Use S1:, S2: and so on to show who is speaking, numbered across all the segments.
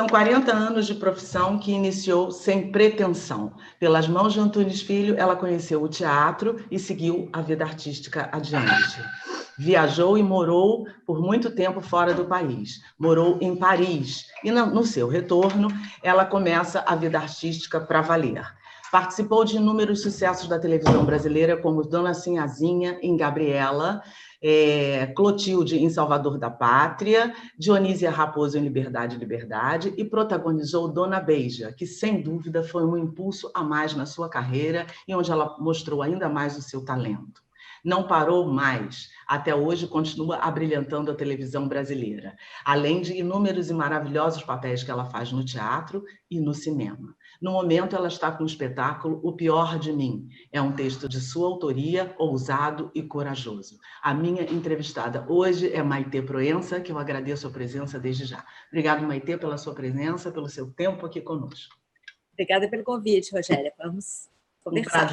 S1: São 40 anos de profissão que iniciou sem pretensão. Pelas mãos de Antunes Filho, ela conheceu o teatro e seguiu a vida artística adiante. Viajou e morou por muito tempo fora do país. Morou em Paris. E no seu retorno, ela começa a vida artística para valer. Participou de inúmeros sucessos da televisão brasileira, como Dona Sinhazinha, em Gabriela, Clotilde em Salvador da Pátria, Dionísia Raposo em Liberdade, Liberdade, e protagonizou Dona Beija, que sem dúvida foi um impulso a mais na sua carreira e onde ela mostrou ainda mais o seu talento. Não parou mais, até hoje continua abrilhantando a televisão brasileira, além de inúmeros e maravilhosos papéis que ela faz no teatro e no cinema. No momento, ela está com o espetáculo O Pior de Mim. É um texto de sua autoria, ousado e corajoso. A minha entrevistada hoje é Maitê Proença, que eu agradeço a presença desde já. Obrigada, Maitê, pela sua presença, pelo seu tempo aqui conosco.
S2: Obrigada pelo convite, Rogéria. Vamos conversar.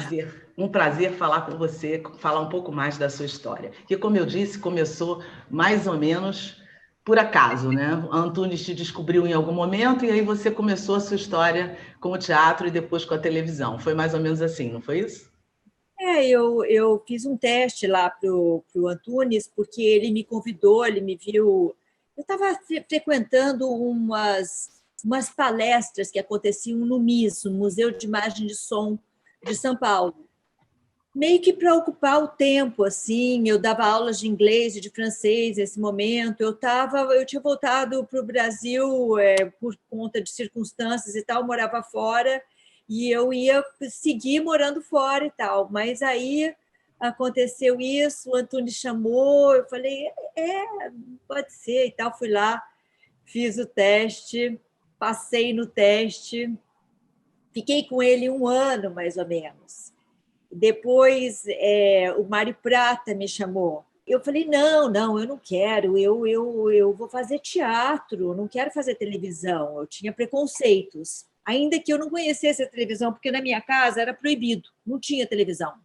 S1: Um prazer falar com você, falar um pouco mais da sua história. Que, como eu disse, começou mais ou menos por acaso, né? A Antunes te descobriu em algum momento e aí você começou a sua história com o teatro e depois com a televisão. Foi mais ou menos assim, não foi isso?
S2: Eu fiz um teste lá para o Antunes, porque ele me convidou, ele me viu. Eu estava frequentando umas palestras que aconteciam no MIS, o Museu de Imagem e Som de São Paulo. Meio que para ocupar o tempo, assim, eu dava aulas de inglês e de francês nesse momento, eu tinha voltado para o Brasil por conta de circunstâncias e tal, morava fora, e eu ia seguir morando fora e tal, mas aí aconteceu isso, o Antunes chamou, eu falei, pode ser e tal, fui lá, fiz o teste, passei no teste, fiquei com ele 1 ano, mais ou menos. Depois, o Mário Prata me chamou. Eu falei, não, eu não quero, eu vou fazer teatro, não quero fazer televisão. Eu tinha preconceitos, ainda que eu não conhecesse a televisão, porque na minha casa era proibido, não tinha televisão.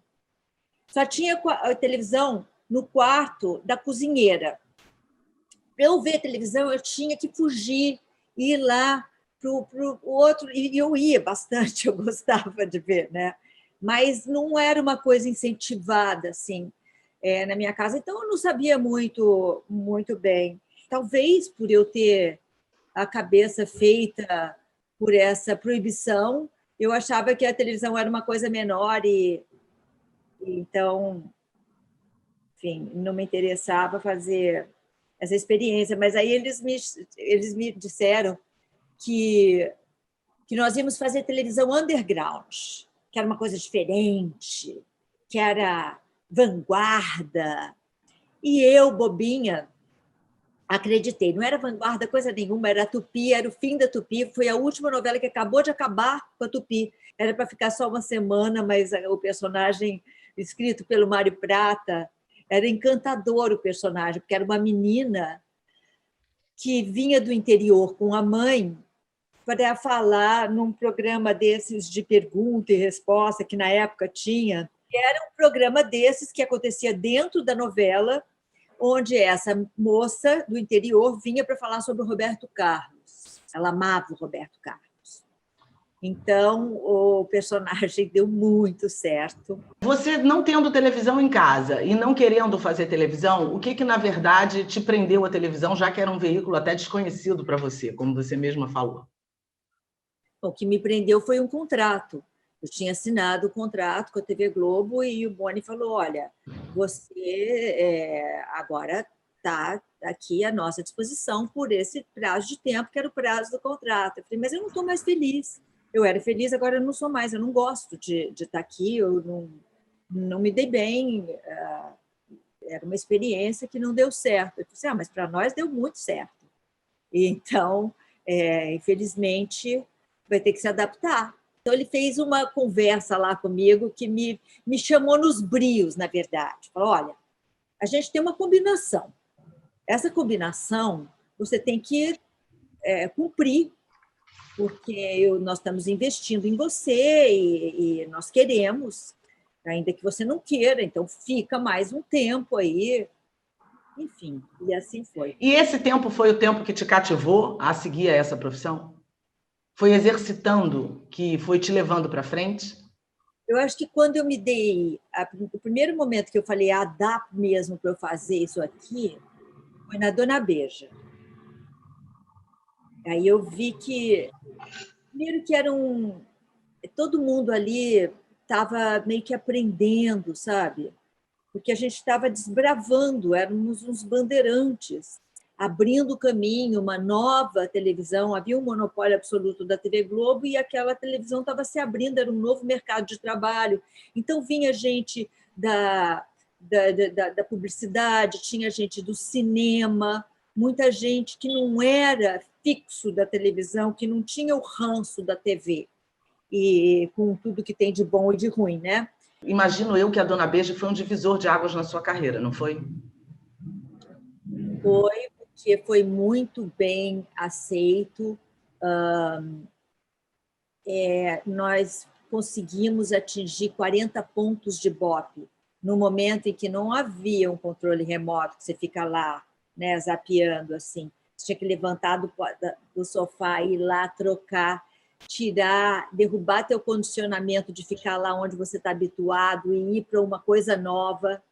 S2: Só tinha a televisão no quarto da cozinheira. Para eu ver televisão, eu tinha que fugir, ir lá para o outro, e eu ia bastante, eu gostava de ver, né? Mas não era uma coisa incentivada assim na minha casa, então eu não sabia muito bem. Talvez por eu ter a cabeça feita por essa proibição, eu achava que a televisão era uma coisa menor e então, enfim, não me interessava fazer essa experiência. Mas aí eles me disseram que nós íamos fazer televisão underground, que era uma coisa diferente, que era vanguarda. E eu, bobinha, acreditei. Não era vanguarda coisa nenhuma, era a Tupi, era o fim da Tupi. Foi a última novela que acabou de acabar com a Tupi. Era para ficar só 1 semana, mas o personagem escrito pelo Mário Prata era encantador, o personagem, porque era uma menina que vinha do interior com a mãe para falar num programa desses de pergunta e resposta, que na época tinha. Era um programa desses que acontecia dentro da novela, onde essa moça do interior vinha para falar sobre o Roberto Carlos. Ela amava o Roberto Carlos. Então, o personagem deu muito certo.
S1: Você não tendo televisão em casa e não querendo fazer televisão, o que na verdade te prendeu à televisão, já que era um veículo até desconhecido para você, como você mesma falou?
S2: O que me prendeu foi um contrato. Eu tinha assinado o contrato com a TV Globo e o Boni falou, olha, você agora está aqui à nossa disposição por esse prazo de tempo, que era o prazo do contrato. Eu falei, mas eu não estou mais feliz. Eu era feliz, agora eu não sou mais, eu não gosto de estar aqui, eu não me dei bem, era uma experiência que não deu certo. Eu falei, mas para nós deu muito certo. Então, infelizmente, vai ter que se adaptar. Então, ele fez uma conversa lá comigo que me chamou nos brios, na verdade. Falou, olha, a gente tem uma combinação. Essa combinação você tem que cumprir, porque nós estamos investindo em você e nós queremos, ainda que você não queira, então fica mais um tempo aí. enfim, e assim foi.
S1: E esse tempo foi o tempo que te cativou a seguir essa profissão? Foi exercitando que foi te levando para frente?
S2: Eu acho que quando eu me dei, o primeiro momento que eu falei, dá mesmo para eu fazer isso aqui, foi na Dona Beija. Aí eu vi que, primeiro que todo mundo ali estava meio que aprendendo, sabe? Porque a gente estava desbravando, éramos uns bandeirantes, abrindo o caminho, uma nova televisão, havia um monopólio absoluto da TV Globo e aquela televisão estava se abrindo, era um novo mercado de trabalho. Então, vinha gente da publicidade, tinha gente do cinema, muita gente que não era fixo da televisão, que não tinha o ranço da TV, e com tudo que tem de bom e de ruim, né?
S1: Imagino eu que a Dona Beija foi um divisor de águas na sua carreira, não foi?
S2: Foi, porque foi muito bem aceito. Nós conseguimos atingir 40 pontos de Ibope, no momento em que não havia um controle remoto, que você fica lá, né, zapeando, assim. Você tinha que levantar do sofá, ir lá, trocar, tirar, derrubar teu condicionamento de ficar lá onde você está habituado e ir para uma coisa nova.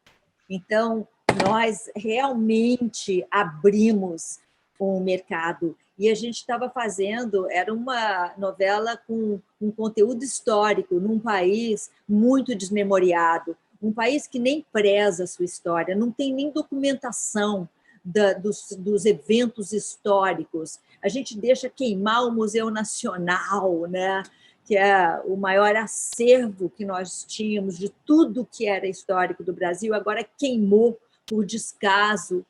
S2: Então, nós realmente abrimos um mercado e a gente estava fazendo, era uma novela com um conteúdo histórico num país muito desmemoriado, um país que nem preza a sua história, não tem nem documentação dos eventos históricos. A gente deixa queimar o Museu Nacional, né? Que é o maior acervo que nós tínhamos de tudo que era histórico do Brasil, agora queimou por descaso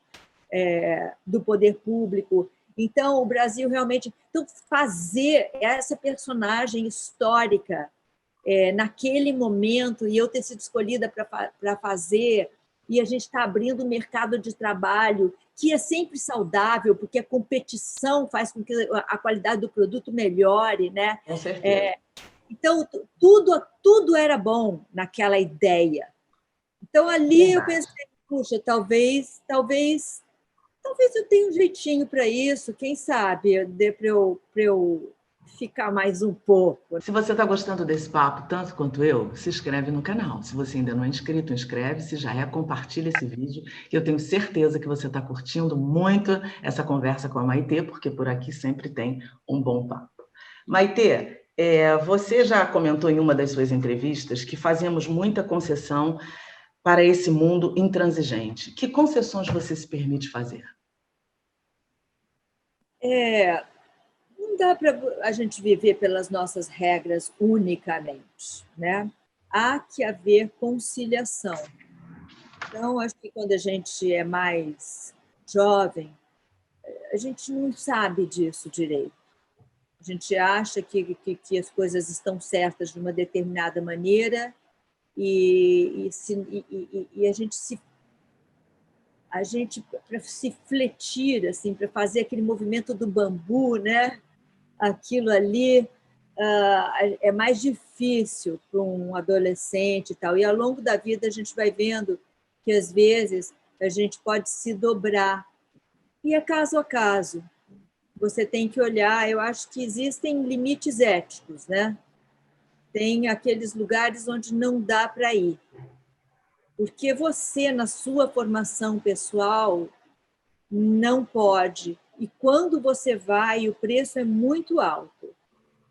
S2: do poder público. Então, o Brasil realmente... Então, fazer essa personagem histórica naquele momento, e eu ter sido escolhida para fazer, e a gente está abrindo um mercado de trabalho que é sempre saudável, porque a competição faz com que a qualidade do produto melhore, né?
S1: Com certeza.
S2: Então, tudo era bom naquela ideia. Então, ali eu pensei, puxa, talvez eu tenha um jeitinho para isso, quem sabe dê para eu ficar mais um pouco.
S1: Se você está gostando desse papo tanto quanto eu, se inscreve no canal. Se você ainda não é inscrito, inscreve-se, já é, compartilha esse vídeo, que eu tenho certeza que você está curtindo muito essa conversa com a Maitê, porque por aqui sempre tem um bom papo. Maitê, você já comentou em uma das suas entrevistas que fazemos muita concessão para esse mundo intransigente. Que concessões você se permite fazer?
S2: Não dá para a gente viver pelas nossas regras unicamente, né? Há que haver conciliação. Então, acho que quando a gente é mais jovem, a gente não sabe disso direito. A gente acha que as coisas estão certas de uma determinada maneira e a gente para se fletir, assim, para fazer aquele movimento do bambu, né? Aquilo ali é mais difícil para um adolescente e tal. E ao longo da vida a gente vai vendo que às vezes a gente pode se dobrar. E é caso a caso. Você tem que olhar, eu acho que existem limites éticos, né? Tem aqueles lugares onde não dá para ir. Porque você, na sua formação pessoal, não pode. E quando você vai, o preço é muito alto.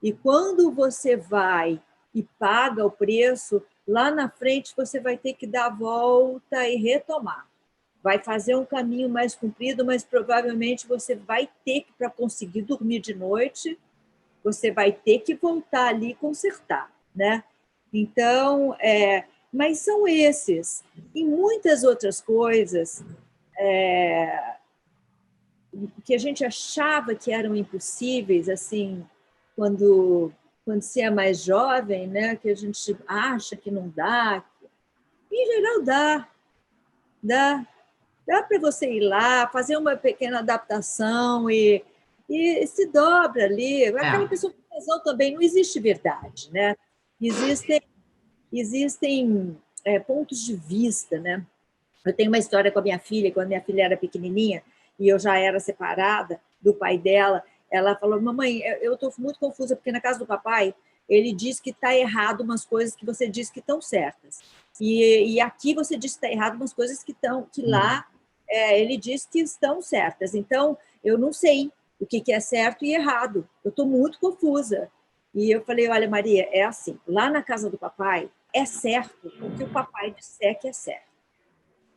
S2: E quando você vai e paga o preço, lá na frente você vai ter que dar a volta e retomar. Vai fazer um caminho mais comprido, mas provavelmente você vai ter que, para conseguir dormir de noite, você vai ter que voltar ali e consertar, né? Então, mas são esses. E muitas outras coisas que a gente achava que eram impossíveis, assim, quando se é mais jovem, né? Que a gente acha que não dá. Em geral, dá. Dá para você ir lá, fazer uma pequena adaptação e se dobra ali. Aquela pessoa com razão também, não existe verdade, né? Existem pontos de vista, né? Eu tenho uma história com a minha filha, quando minha filha era pequenininha, e eu já era separada do pai dela, ela falou, mamãe, eu estou muito confusa, porque na casa do papai, ele diz que está errado umas coisas que você diz que estão certas. E aqui você diz que está errado umas coisas que lá ele diz que estão certas. Então, eu não sei o que é certo e errado. Eu estou muito confusa. E eu falei, olha, Maria, é assim, lá na casa do papai, é certo o que o papai disser que é certo.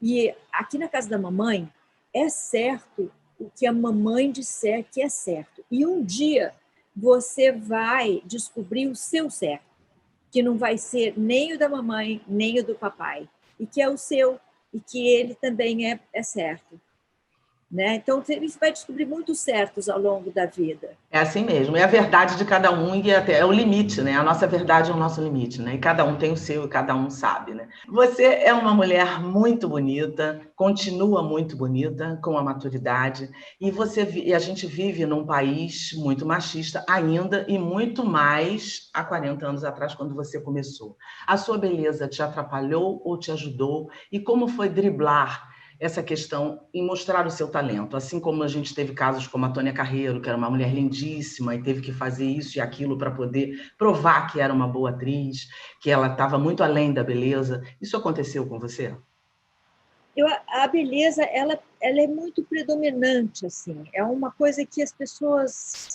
S2: E aqui na casa da mamãe, é certo o que a mamãe disser que é certo. E um dia você vai descobrir o seu certo, que não vai ser nem o da mamãe, nem o do papai, e que é o seu, e que ele também é certo. Né? Então, você vai descobrir muitos certos ao longo da vida.
S1: É assim mesmo, é a verdade de cada um e até é o limite, né? A nossa verdade é o nosso limite, né? E cada um tem o seu e cada um sabe, né? Você é uma mulher muito bonita, continua muito bonita, com a maturidade, e a gente vive num país muito machista ainda e muito mais há 40 anos atrás, quando você começou. A sua beleza te atrapalhou ou te ajudou? E como foi driblar essa questão em mostrar o seu talento, assim como a gente teve casos como a Tônia Carreiro, que era uma mulher lindíssima e teve que fazer isso e aquilo para poder provar que era uma boa atriz, que ela estava muito além da beleza. Isso aconteceu com você?
S2: A beleza ela é muito predominante, assim. É uma coisa que as pessoas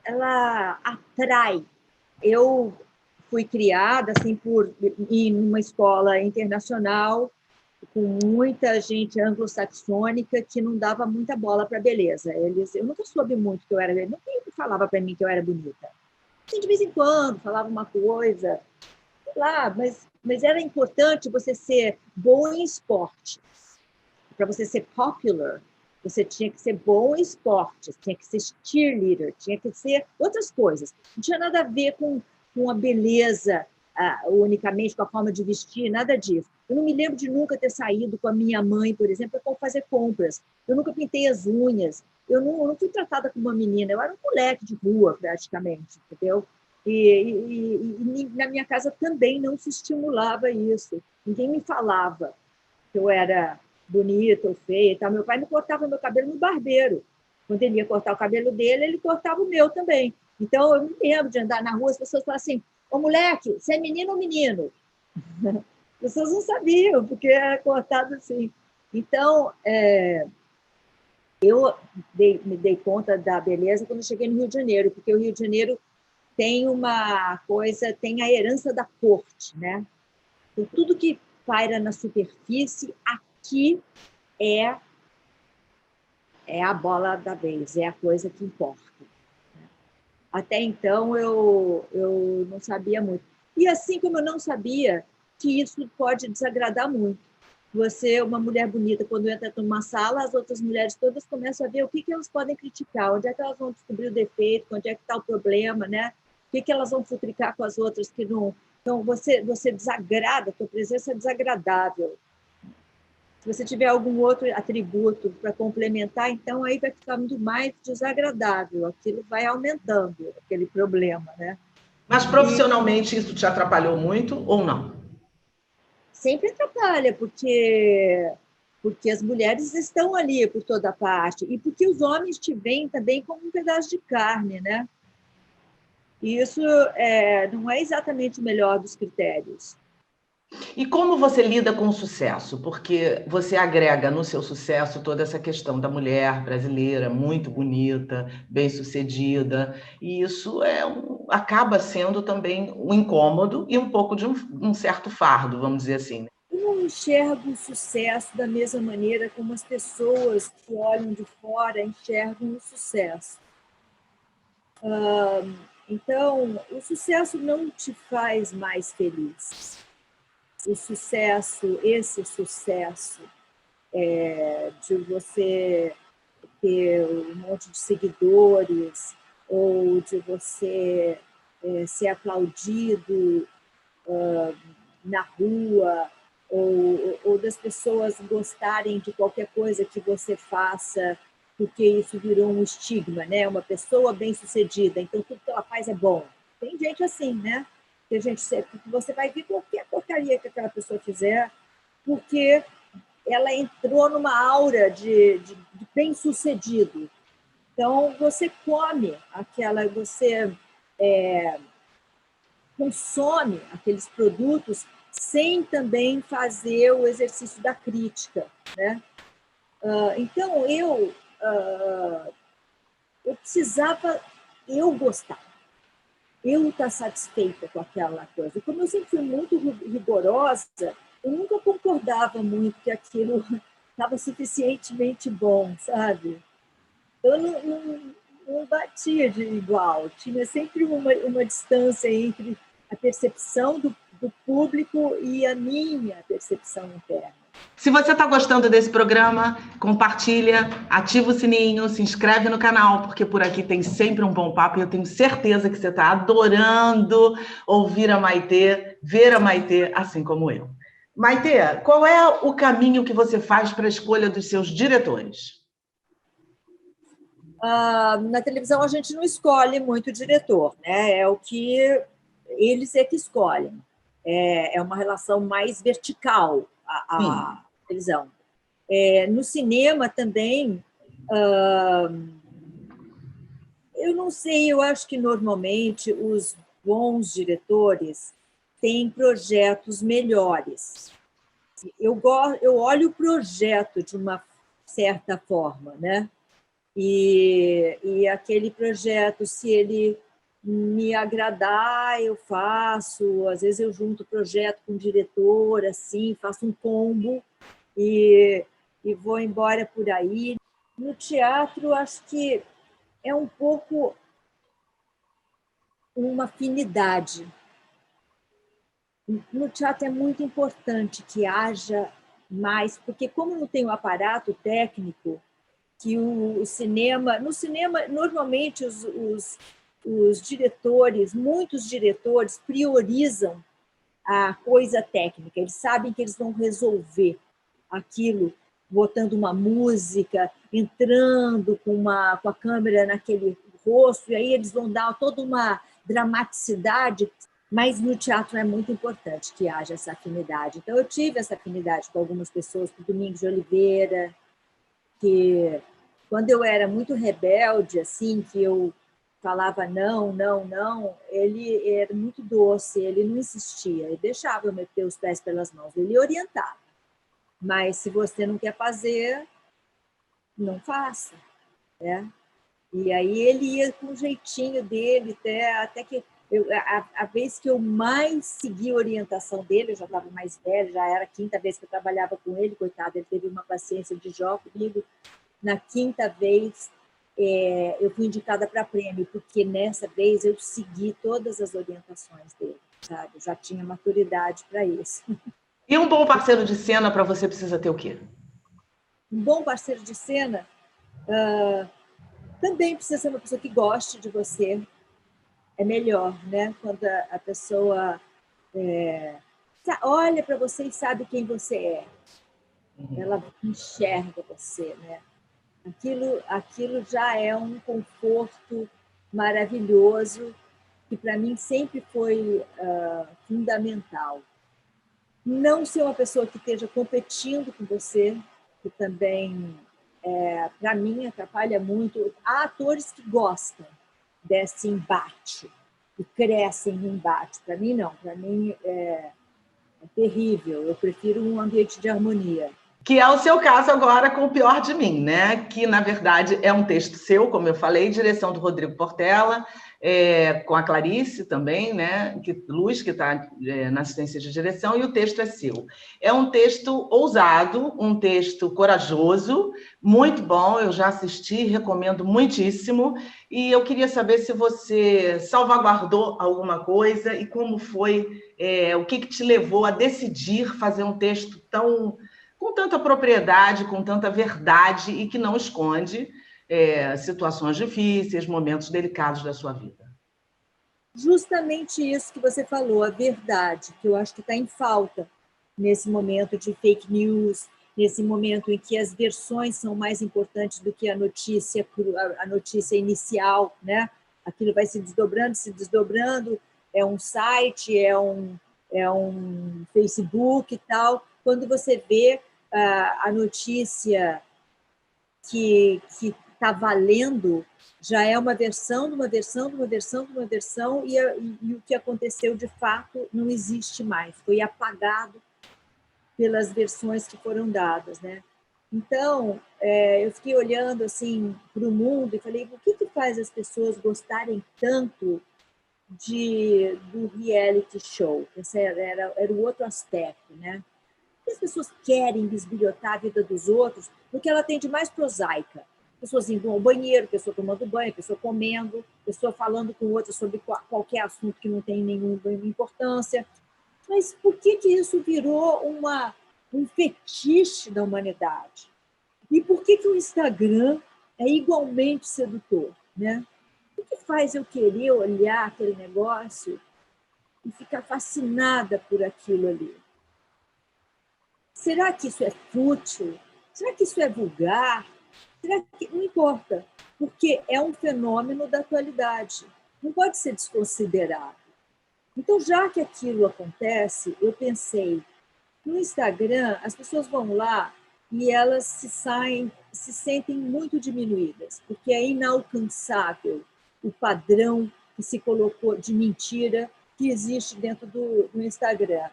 S2: ela atrai. Eu fui criada assim em uma escola internacional com muita gente anglo-saxônica que não dava muita bola para a beleza. Eu nunca soube muito que eu era bonita, ninguém falava para mim que eu era bonita. Assim, de vez em quando falava uma coisa, sei lá, mas era importante você ser bom em esporte. Para você ser popular, você tinha que ser bom em esportes, tinha que ser cheerleader, tinha que ser outras coisas. Não tinha nada a ver com a beleza unicamente, com a forma de vestir, nada disso. Eu não me lembro de nunca ter saído com a minha mãe, por exemplo, para fazer compras. Eu nunca pintei as unhas. Eu não fui tratada como uma menina. Eu era um moleque de rua, praticamente, entendeu? E na minha casa também não se estimulava isso. Ninguém me falava que eu era bonita ou feia. Tá? Meu pai não cortava meu cabelo no barbeiro. Quando ele ia cortar o cabelo dele, ele cortava o meu também. Então, eu me lembro de andar na rua, as pessoas falavam assim, ô moleque, você é menino ou menino? As pessoas não sabiam, porque era cortado assim. Então, eu me dei conta da beleza quando cheguei no Rio de Janeiro, porque o Rio de Janeiro tem uma coisa, tem a herança da corte, né? Então, tudo que paira na superfície, aqui é a bola da vez, é a coisa que importa. Até então, eu não sabia muito. E assim como eu não sabia que isso pode desagradar muito. Você é uma mulher bonita, quando entra numa sala, as outras mulheres todas começam a ver o que elas podem criticar, onde é que elas vão descobrir o defeito, onde é que está o problema, né? O que elas vão futricar com as outras que não... Então, você desagrada, a sua presença é desagradável. Se você tiver algum outro atributo para complementar, então aí vai ficando mais desagradável, aquilo vai aumentando aquele problema, né?
S1: Mas
S2: E
S1: profissionalmente isso te atrapalhou muito ou não?
S2: sempre atrapalha, porque as mulheres estão ali por toda parte e porque os homens te veem também como um pedaço de carne, né? E isso não é exatamente o melhor dos critérios.
S1: E como você lida com o sucesso? Porque você agrega no seu sucesso toda essa questão da mulher brasileira, muito bonita, bem-sucedida, e isso acaba sendo também um incômodo e um pouco de um certo fardo, vamos dizer assim.
S2: Eu não enxergo o sucesso da mesma maneira como as pessoas que olham de fora enxergam o sucesso. Então, o sucesso não te faz mais feliz. O sucesso, esse sucesso de você ter um monte de seguidores ou de você ser aplaudido na rua ou das pessoas gostarem de qualquer coisa que você faça, porque isso virou um estigma, né? Uma pessoa bem-sucedida, então tudo que ela faz é bom. Tem gente assim, né? Tem gente que você vai ver qualquer porcaria que aquela pessoa fizer, porque ela entrou numa aura de bem-sucedido. Então, você come você consome aqueles produtos sem também fazer o exercício da crítica, né? Então, eu precisava gostar, eu estar satisfeita com aquela coisa. Como eu sempre fui muito rigorosa, eu nunca concordava muito que aquilo estava suficientemente bom, sabe? Eu não batia de igual, tinha sempre uma distância entre a percepção do público e a minha percepção interna.
S1: Se você está gostando desse programa, compartilha, ativa o sininho, se inscreve no canal, porque por aqui tem sempre um bom papo e eu tenho certeza que você está adorando ouvir a Maitê, ver a Maitê, assim como eu. Maitê, qual é o caminho que você faz para a escolha dos seus diretores?
S2: Na televisão a gente não escolhe muito o diretor, né? É o que eles que escolhem. É uma relação mais vertical a televisão. No cinema também, eu não sei, eu acho que normalmente os bons diretores têm projetos melhores. Eu olho o projeto de uma certa forma, né? E aquele projeto, se ele me agradar, eu faço. Às vezes eu junto o projeto com o diretor, assim, faço um combo e vou embora por aí. No teatro, acho que é um pouco uma afinidade. No teatro é muito importante que haja mais, porque como não tem o aparato técnico, que no cinema, normalmente os diretores, muitos diretores priorizam a coisa técnica, eles sabem que eles vão resolver aquilo, botando uma música, entrando com a câmera naquele rosto, e aí eles vão dar toda uma dramaticidade, mas no teatro é muito importante que haja essa afinidade. Então, eu tive essa afinidade com algumas pessoas, com o Domingos de Oliveira, que quando eu era muito rebelde, assim, que eu falava não, não, não, ele era muito doce, ele não insistia, ele deixava eu meter os pés pelas mãos, ele orientava. Mas se você não quer fazer, não faça, né? E aí ele ia com o jeitinho dele, até que a vez que eu mais segui a orientação dele, eu já estava mais velha, já era a 5ª vez que eu trabalhava com ele, coitado, ele teve uma paciência de Jó comigo. Na 5ª vez, eu fui indicada para prêmio, porque nessa vez eu segui todas as orientações dele, sabe? Eu já tinha maturidade para isso.
S1: E um bom parceiro de cena para você precisa ter o quê?
S2: Um bom parceiro de cena também precisa ser uma pessoa que goste de você. É melhor, né? Quando a pessoa olha para você e sabe quem você é. Ela enxerga você, né? Aquilo já é um conforto maravilhoso que para mim sempre foi fundamental. Não ser uma pessoa que esteja competindo com você, que também, para mim, atrapalha muito. Há atores que gostam desse embate e crescem no embate. Para mim, não. Para mim, é terrível. Eu prefiro um ambiente de harmonia.
S1: Que é o seu caso agora com O Pior de Mim, né? Que, na verdade, é um texto seu, como eu falei, direção do Rodrigo Portela, com a Clarice também, né? Luz, que está na assistência de direção, e o texto é seu. É um texto ousado, um texto corajoso, muito bom, eu já assisti, recomendo muitíssimo, e eu queria saber se você salvaguardou alguma coisa e como foi, o que te levou a decidir fazer um texto com tanta propriedade, com tanta verdade e que não esconde situações difíceis, momentos delicados da sua vida.
S2: Justamente isso que você falou, a verdade, que eu acho que está em falta nesse momento de fake news, nesse momento em que as versões são mais importantes do que a notícia inicial, né? Aquilo vai se desdobrando, é um site, é um Facebook e tal. quando você vê a notícia que está valendo, já é uma versão de uma versão de uma versão de uma versão, e o que aconteceu de fato não existe mais, foi apagado pelas versões que foram dadas, né? Então, eu fiquei olhando assim para o mundo e falei, o que faz as pessoas gostarem tanto do reality show? Esse era o outro aspecto, né? As pessoas querem bisbilhotar a vida dos outros porque ela tem de mais prosaica. Pessoas indo ao banheiro, pessoa tomando banho, pessoa comendo, pessoa falando com outra sobre qualquer assunto que não tem nenhuma importância. Mas por que isso virou um fetiche da humanidade? E por que o Instagram é igualmente sedutor, né? O que faz eu querer olhar aquele negócio e ficar fascinada por aquilo ali? Será que isso é fútil? Será que isso é vulgar? Será que... Não importa, porque é um fenômeno da atualidade. Não pode ser desconsiderado. Então, já que aquilo acontece, eu pensei, no Instagram, as pessoas vão lá e elas se sentem muito diminuídas, porque é inalcançável o padrão que se colocou de mentira que existe dentro do Instagram.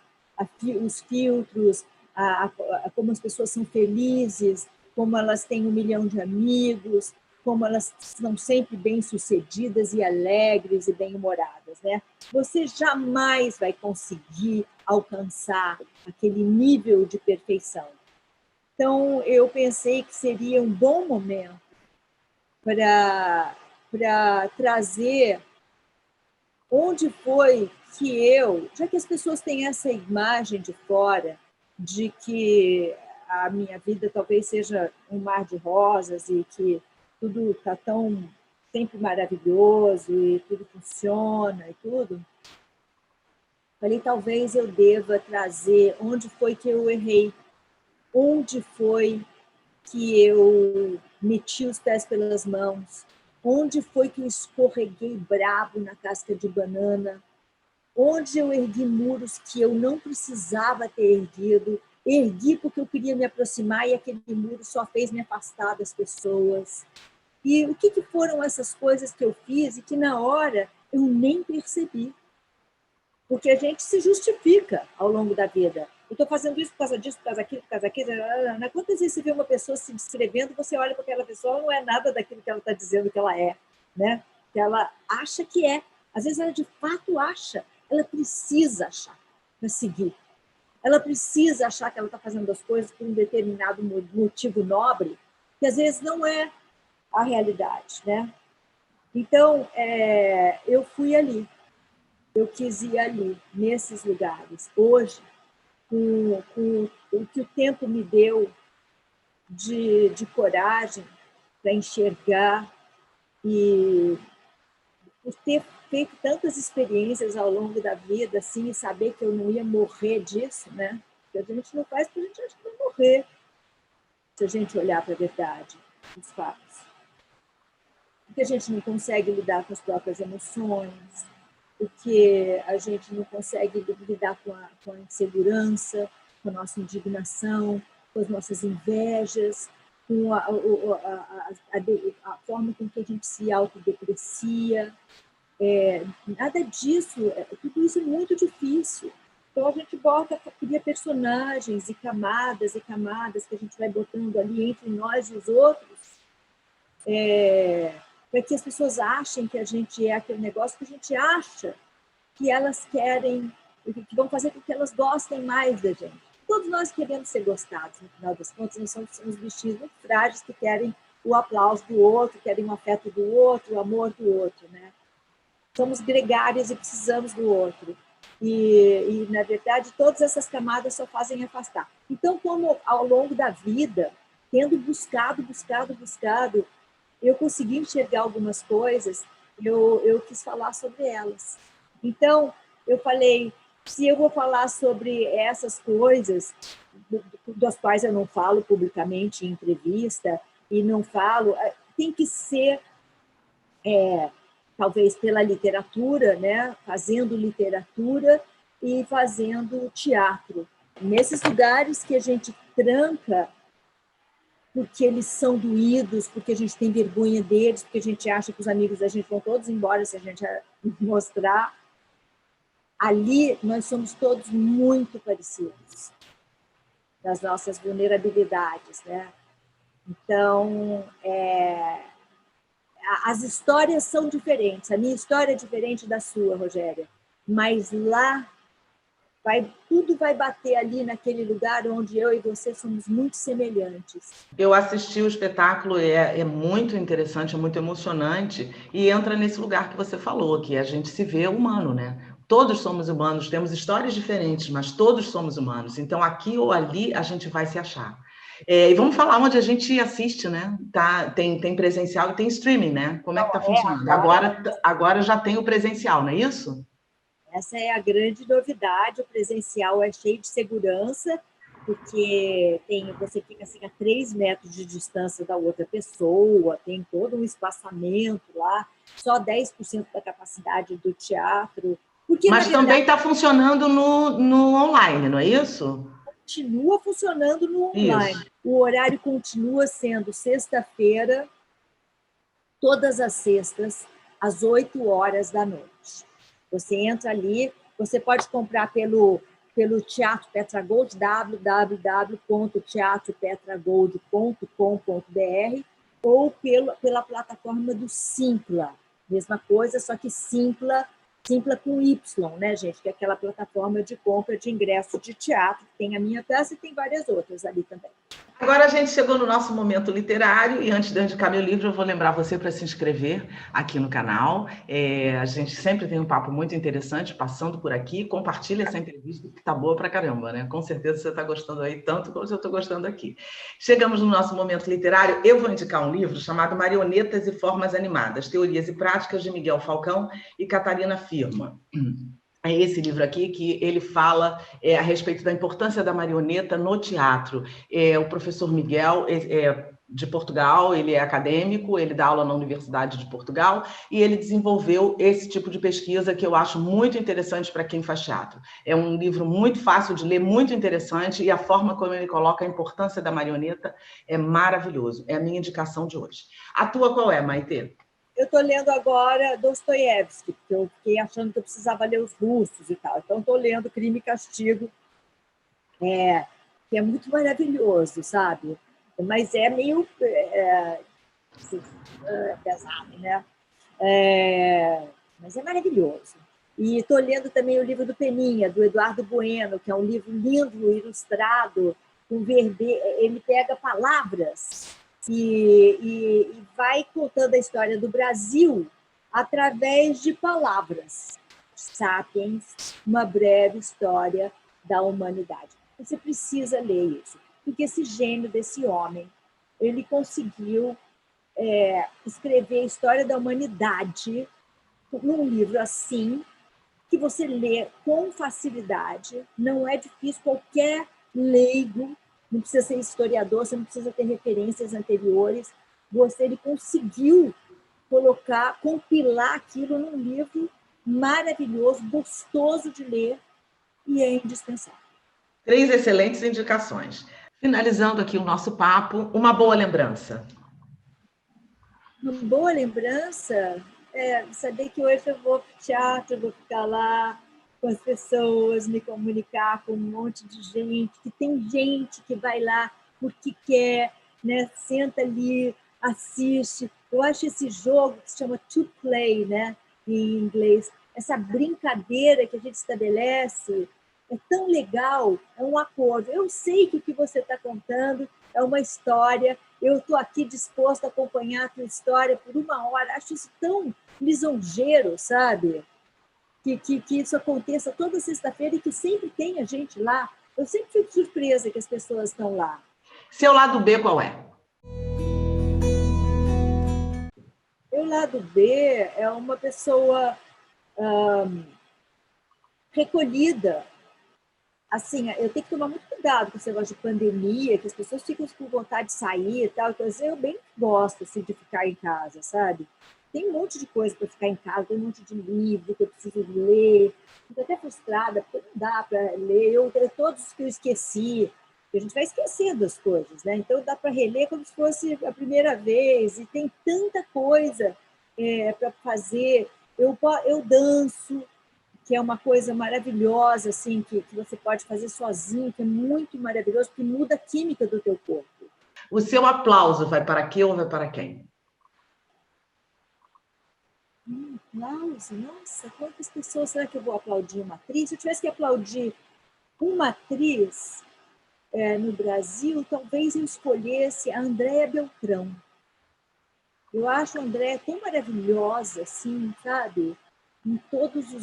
S2: Os filtros, como as pessoas são felizes, como elas têm 1 milhão de amigos, como elas são sempre bem-sucedidas e alegres e bem-humoradas, né? Você jamais vai conseguir alcançar aquele nível de perfeição. Então, eu pensei que seria um bom momento para trazer onde foi que já que as pessoas têm essa imagem de fora de que a minha vida talvez seja um mar de rosas e que tudo está tão sempre maravilhoso e tudo funciona e tudo, falei, talvez eu deva trazer onde foi que eu errei, onde foi que eu meti os pés pelas mãos, onde foi que eu escorreguei brabo na casca de banana, onde eu ergui muros que eu não precisava ter erguido, ergui porque eu queria me aproximar e aquele muro só fez me afastar das pessoas. E o que foram essas coisas que eu fiz e que na hora eu nem percebi? Porque a gente se justifica ao longo da vida. Eu estou fazendo isso por causa disso, por causa daquilo, por causa daquilo. Quantas vezes você vê uma pessoa se descrevendo, você olha para aquela pessoa, não é nada daquilo que ela está dizendo que ela é, né? Que ela acha que é. Às vezes ela de fato acha, ela precisa achar para seguir. Ela precisa achar que ela está fazendo as coisas por um determinado motivo nobre, que às vezes não é a realidade, né? Então, eu fui ali. Eu quis ir ali, nesses lugares. Hoje, com o que o tempo me deu de coragem para enxergar e por ter feito tantas experiências ao longo da vida, assim, e saber que eu não ia morrer disso, né? Porque a gente não faz porque a gente acha que vai morrer, se a gente olhar para a verdade, os fatos. Porque a gente não consegue lidar com as próprias emoções, porque a gente não consegue lidar com a insegurança, com a nossa indignação, com as nossas invejas, com a forma com que a gente se autodeprecia. Nada disso, tudo isso é muito difícil. Então, a gente cria personagens e camadas que a gente vai botando ali entre nós e os outros, para que as pessoas achem que a gente é aquele negócio que a gente acha que elas querem, que vão fazer com que elas gostem mais da gente. Todos nós queremos ser gostados, no final das contas, nós somos uns bichinhos muito frágeis que querem o aplauso do outro, querem o afeto do outro, o amor do outro, né? Somos gregários e precisamos do outro. E, na verdade, todas essas camadas só fazem afastar. Então, como ao longo da vida, tendo buscado, eu consegui enxergar algumas coisas, eu quis falar sobre elas. Então, eu falei, se eu vou falar sobre essas coisas, das quais eu não falo publicamente em entrevista, e não falo, tem que ser, talvez pela literatura, né? Fazendo literatura e fazendo teatro. Nesses lugares que a gente tranca porque eles são doídos, porque a gente tem vergonha deles, porque a gente acha que os amigos da gente vão todos embora se a gente mostrar, ali nós somos todos muito parecidos das nossas vulnerabilidades, né? Então, as histórias são diferentes. A minha história é diferente da sua, Rogéria, mas lá tudo vai bater ali naquele lugar onde eu e você somos muito semelhantes.
S1: Eu assisti o espetáculo, é muito interessante, é muito emocionante, e entra nesse lugar que você falou, que a gente se vê humano, né? Todos somos humanos, temos histórias diferentes, mas todos somos humanos. Então, aqui ou ali, a gente vai se achar. E vamos falar onde a gente assiste, né? Tem presencial e tem streaming, né? Como é que está funcionando? Agora já tem o presencial, não é isso?
S2: Essa é a grande novidade. O presencial é cheio de segurança, porque você fica assim, a 3 metros de distância da outra pessoa, tem todo um espaçamento lá, só 10% da capacidade do teatro. Porque,
S1: mas também está funcionando no online, não é isso?
S2: Continua funcionando no online.
S1: Isso.
S2: O horário continua sendo sexta-feira, todas as sextas, às 8 horas da noite. Você entra ali, você pode comprar pelo Teatro Petra Gold, www.teatropetragold.com.br, ou pela plataforma do Simpla. Mesma coisa, só que Simpla com Y, né, gente? Que é aquela plataforma de compra de ingresso de teatro, que tem a minha peça e tem várias outras ali também.
S1: Agora a gente chegou no nosso momento literário e antes de eu indicar meu livro, eu vou lembrar você para se inscrever aqui no canal. A gente sempre tem um papo muito interessante passando por aqui. Compartilha essa entrevista que tá boa pra caramba, né? Com certeza você está gostando aí tanto como eu estou gostando aqui. Chegamos no nosso momento literário. Eu vou indicar um livro chamado Marionetas e Formas Animadas, Teorias e Práticas de Miguel Falcão e Catarina Firma. É esse livro aqui que ele fala a respeito da importância da marioneta no teatro. O professor Miguel de Portugal, ele é acadêmico, ele dá aula na Universidade de Portugal e ele desenvolveu esse tipo de pesquisa que eu acho muito interessante para quem faz teatro. É um livro muito fácil de ler, muito interessante, e a forma como ele coloca a importância da marioneta é maravilhoso. É a minha indicação de hoje. A tua qual é, Maitê?
S2: Eu estou lendo agora Dostoiévski, porque eu fiquei achando que eu precisava ler os russos e tal. Então, estou lendo Crime e Castigo, que é muito maravilhoso, sabe? Mas é meio pesado, né? Mas é maravilhoso. E estou lendo também o livro do Peninha, do Eduardo Bueno, que é um livro lindo, ilustrado, com verde. Ele pega palavras e vai contando a história do Brasil através de palavras. Sapiens, uma breve história da humanidade. Você precisa ler isso, porque esse gênio desse homem, ele conseguiu escrever a história da humanidade num livro assim, que você lê com facilidade, não é difícil, qualquer leigo, não precisa ser historiador, você não precisa ter referências anteriores, ele conseguiu compilar aquilo num livro maravilhoso, gostoso de ler e é indispensável.
S1: 3 excelentes indicações. Finalizando aqui o nosso papo, uma boa lembrança.
S2: Uma boa lembrança é saber que hoje eu vou para o teatro, vou ficar lá com as pessoas, me comunicar com um monte de gente, que tem gente que vai lá porque quer, né? Senta ali, assiste. Eu acho esse jogo que se chama to play, né? Em inglês, essa brincadeira que a gente estabelece é tão legal, é um acordo. Eu sei que o que você está contando é uma história, eu estou aqui disposta a acompanhar a tua história por 1 hora. Acho isso tão lisonjeiro, sabe? Que isso aconteça toda sexta-feira e que sempre tenha gente lá. Eu sempre fico surpresa que as pessoas estão lá.
S1: Seu lado B qual é?
S2: Meu lado B é uma pessoa recolhida. Assim, eu tenho que tomar muito cuidado com esse negócio de pandemia, que as pessoas ficam com vontade de sair e tal. Eu bem gosto assim, de ficar em casa, sabe? tem um monte de coisa para ficar em casa, tem um monte de livro que eu preciso ler. Fico até frustrada, porque não dá para ler. Eu todos que eu esqueci, a gente vai esquecendo as coisas, né? Então dá para reler como se fosse a primeira vez, e tem tanta coisa para fazer. Eu danço, que é uma coisa maravilhosa, assim, que você pode fazer sozinho, que é muito maravilhoso, porque muda a química do teu corpo.
S1: O seu aplauso vai para quê ou vai para quem?
S2: Aplauso? Nossa, quantas pessoas será que eu vou aplaudir uma atriz? Se eu tivesse que aplaudir uma atriz no Brasil, talvez eu escolhesse a Andréa Beltrão. Eu acho a Andréa tão maravilhosa, assim, sabe? Em todos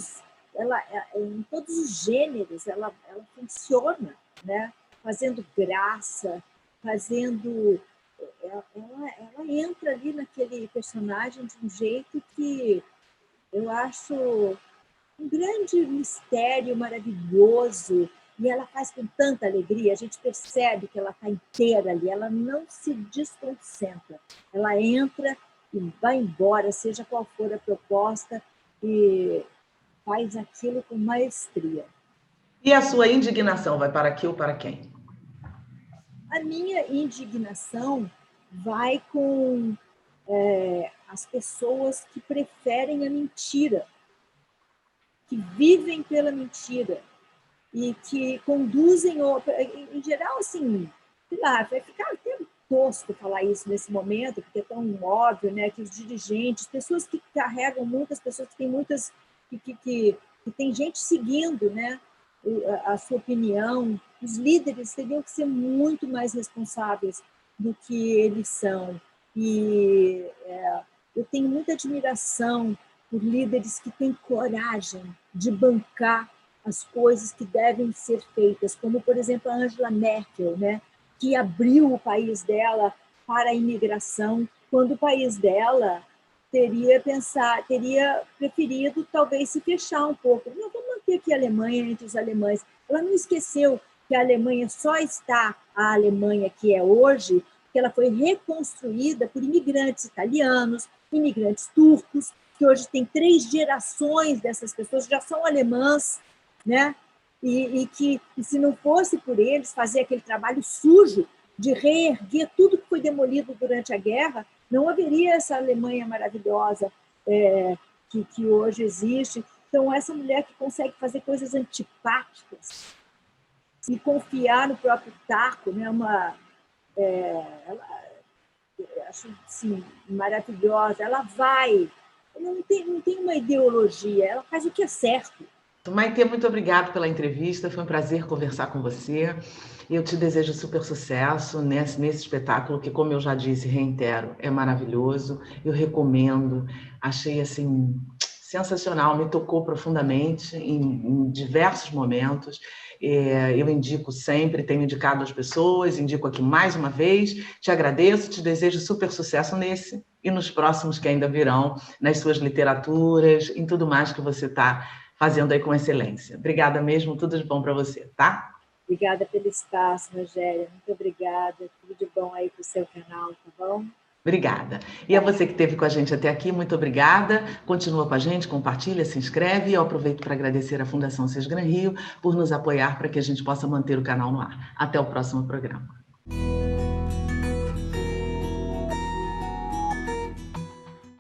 S2: os gêneros, ela funciona, né? Fazendo graça, fazendo... Ela entra ali naquele personagem de um jeito que eu acho um grande mistério maravilhoso, e ela faz com tanta alegria, a gente percebe que ela está inteira ali, ela não se desconcentra, ela entra e vai embora, seja qual for a proposta, e faz aquilo com maestria.
S1: E a sua indignação vai para quê ou para quem?
S2: A minha indignação vai com as pessoas que preferem a mentira, que vivem pela mentira e que conduzem, em geral, assim, sei lá, vai ficar até tosco falar isso nesse momento, porque é tão óbvio, né, que os dirigentes, pessoas que carregam muitas pessoas, que tem muitas, que tem gente seguindo, né, a sua opinião, os líderes teriam que ser muito mais responsáveis do que eles são. E eu tenho muita admiração por líderes que têm coragem de bancar as coisas que devem ser feitas, como, por exemplo, a Angela Merkel, né, que abriu o país dela para a imigração, quando o país dela teria preferido talvez se fechar um pouco. Não, vamos manter aqui a Alemanha entre os alemães. Ela não esqueceu que a Alemanha só está a Alemanha que é hoje, porque ela foi reconstruída por imigrantes italianos, imigrantes turcos, que hoje tem 3 gerações dessas pessoas, já são alemãs, né? E se não fosse por eles fazer aquele trabalho sujo de reerguer tudo que foi demolido durante a guerra, não haveria essa Alemanha maravilhosa que hoje existe. Então, essa mulher que consegue fazer coisas antipáticas e confiar no próprio taco, né? Ela, acho assim, maravilhosa. Ela não tem uma ideologia, ela faz o que é certo.
S1: Maitê, muito obrigada pela entrevista, foi um prazer conversar com você. Eu te desejo super sucesso nesse espetáculo que, como eu já disse, reitero, é maravilhoso. Eu recomendo, achei assim sensacional, me tocou profundamente em diversos momentos. Eu indico sempre, tenho indicado às pessoas, indico aqui mais uma vez. Te agradeço, te desejo super sucesso nesse e nos próximos que ainda virão, nas suas literaturas, em tudo mais que você está fazendo aí com excelência. Obrigada mesmo, tudo de bom para você, tá?
S2: Obrigada pelo espaço, Rogéria. Muito obrigada. Tudo de bom aí para o seu canal, tá bom?
S1: Obrigada. E a você que esteve com a gente até aqui, muito obrigada. Continua com a gente, compartilha, se inscreve. E eu aproveito para agradecer à Fundação Sesgran Rio por nos apoiar para que a gente possa manter o canal no ar. Até o próximo programa.